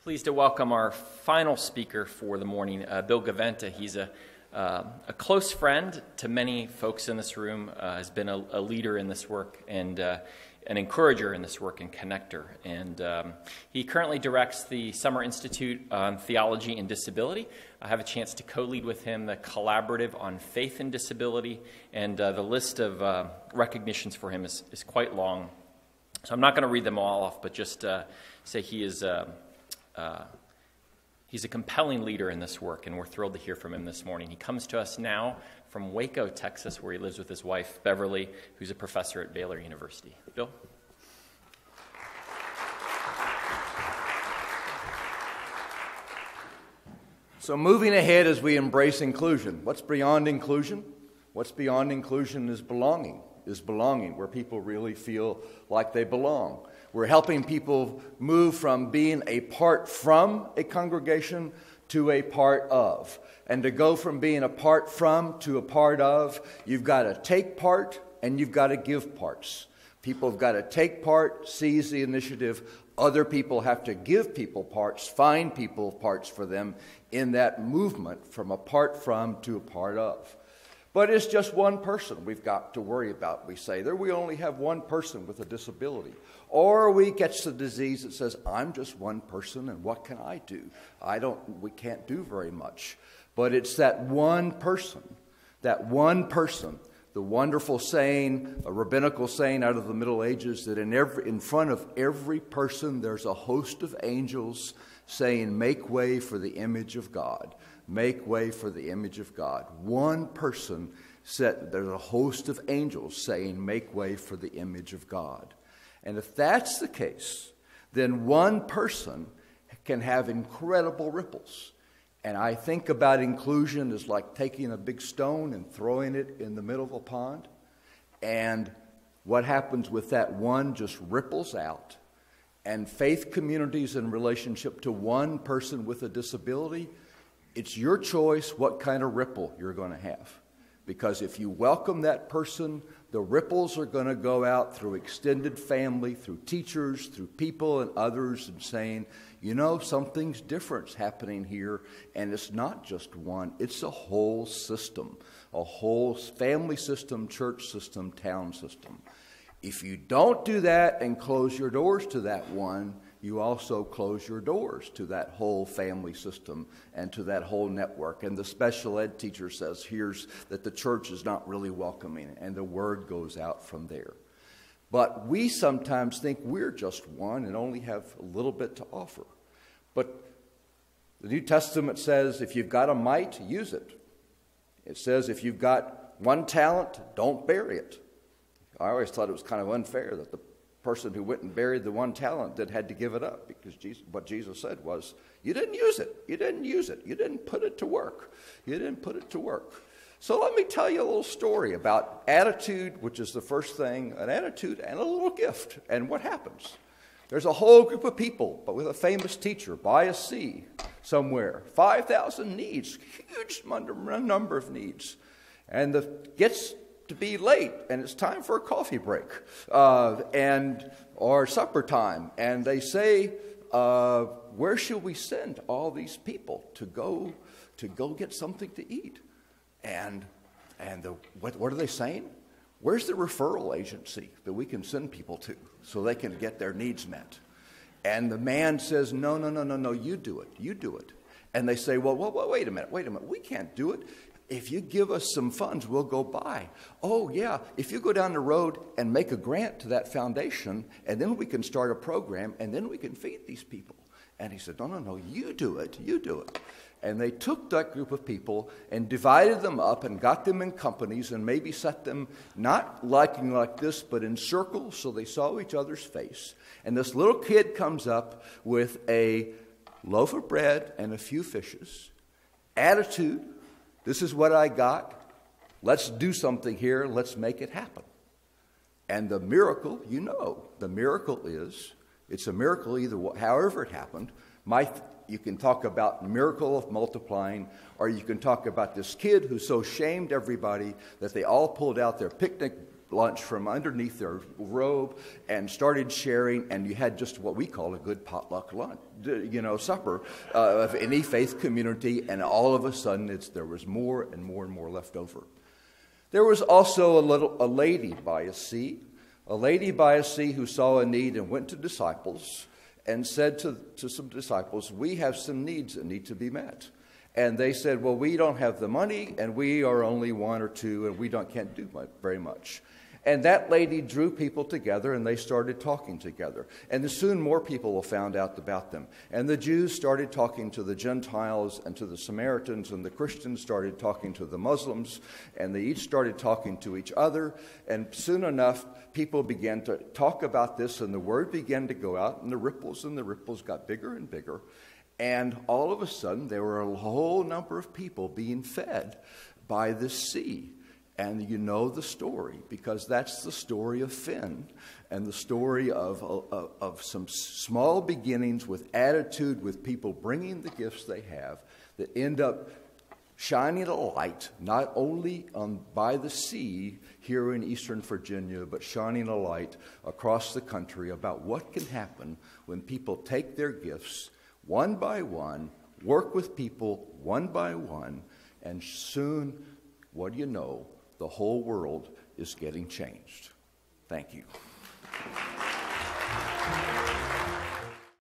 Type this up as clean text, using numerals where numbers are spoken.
Pleased to welcome our final speaker for the morning, Bill Gaventa. He's a close friend to many folks in this room, has been a leader in this work and an encourager in this work and connector. And he currently directs the Summer Institute on Theology and Disability. I have a chance to co-lead with him the Collaborative on Faith and Disability, and the list of recognitions for him is quite long. So I'm not going to read them all off, but just say he is... he's a compelling leader in this work, and we're thrilled to hear from him this morning. He comes to us now from Waco, Texas, where he lives with his wife, Beverly, who's a professor at Baylor University. Bill? So moving ahead as we embrace inclusion. What's beyond inclusion? What's beyond inclusion is belonging, where people really feel like they belong. We're helping people move from being a part from a congregation to a part of. And to go from being a part from to a part of, you've got to take part and you've got to give parts. People have got to take part, seize the initiative. Other people have to give people parts, find people parts for them in that movement from a part from to a part of. But it's just one person we've got to worry about. We say there we only have one person with a disability. Or we catch the disease that says, I'm just one person and what can I do? We can't do very much. But it's that one person, the wonderful saying, a rabbinical saying out of the Middle Ages, that in front of every person there's a host of angels saying, make way for the image of God. Make way for the image of God. One person said, there's a host of angels saying, make way for the image of God. And if that's the case, then one person can have incredible ripples. And I think about inclusion as like taking a big stone and throwing it in the middle of a pond. And what happens with that one just ripples out. And faith communities in relationship to one person with a disability, it's your choice what kind of ripple you're going to have. Because if you welcome that person, the ripples are going to go out through extended family, through teachers, through people and others, and saying, you know, something's different happening here, and it's not just one, it's a whole system, a whole family system, church system, town system. If you don't do that and close your doors to that one, you also close your doors to that whole family system and to that whole network. And the special ed teacher says, here's that the church is not really welcoming, and the word goes out from there. But we sometimes think we're just one and only have a little bit to offer. But the New Testament says, if you've got a mite, use it. It says, if you've got one talent, don't bury it. I always thought it was kind of unfair that the person who went and buried the one talent that had to give it up, because what Jesus said was, you didn't use it. You didn't use it. You didn't put it to work. You didn't put it to work. So let me tell you a little story about attitude, which is the first thing, an attitude and a little gift, and what happens. There's a whole group of people, but with a famous teacher by a sea somewhere, 5,000 needs, huge number of needs, and gets to be late, and it's time for a coffee break or supper time, and they say, where should we send all these people to go get something to eat? And what are they saying? Where's the referral agency that we can send people to so they can get their needs met? And the man says, no, you do it. And they say, well, wait a minute, we can't do it. If you give us some funds, we'll go buy. Oh, yeah, if you go down the road and make a grant to that foundation, and then we can start a program, and then we can feed these people. And he said, no, you do it. And they took that group of people and divided them up and got them in companies and maybe set them not liking like this, but in circles so they saw each other's face. And this little kid comes up with a loaf of bread and a few fishes. Attitude. This is what I got. Let's do something here. Let's make it happen. And the miracle, the miracle is, it's a miracle however it happened. You can talk about miracle of multiplying, or you can talk about this kid who so shamed everybody that they all pulled out their picnic lunch from underneath their robe and started sharing, and you had just what we call a good potluck lunch, supper of any faith community, and all of a sudden there was more and more and more left over. There was also a lady by a sea who saw a need and went to disciples and said to some disciples, "We have some needs that need to be met." And they said, "Well, we don't have the money, and we are only one or two, and we can't do very much." And that lady drew people together, and they started talking together. And soon more people found out about them. And the Jews started talking to the Gentiles and to the Samaritans, and the Christians started talking to the Muslims, and they each started talking to each other. And soon enough, people began to talk about this, and the word began to go out, and the ripples got bigger and bigger. And all of a sudden, there were a whole number of people being fed by this sea. And you know the story, because that's the story of Finn and the story of some small beginnings with attitude, with people bringing the gifts they have that end up shining a light not only by the sea here in Eastern Virginia, but shining a light across the country about what can happen when people take their gifts one by one, work with people one by one, and soon, what do you know, the whole world is getting changed. Thank you.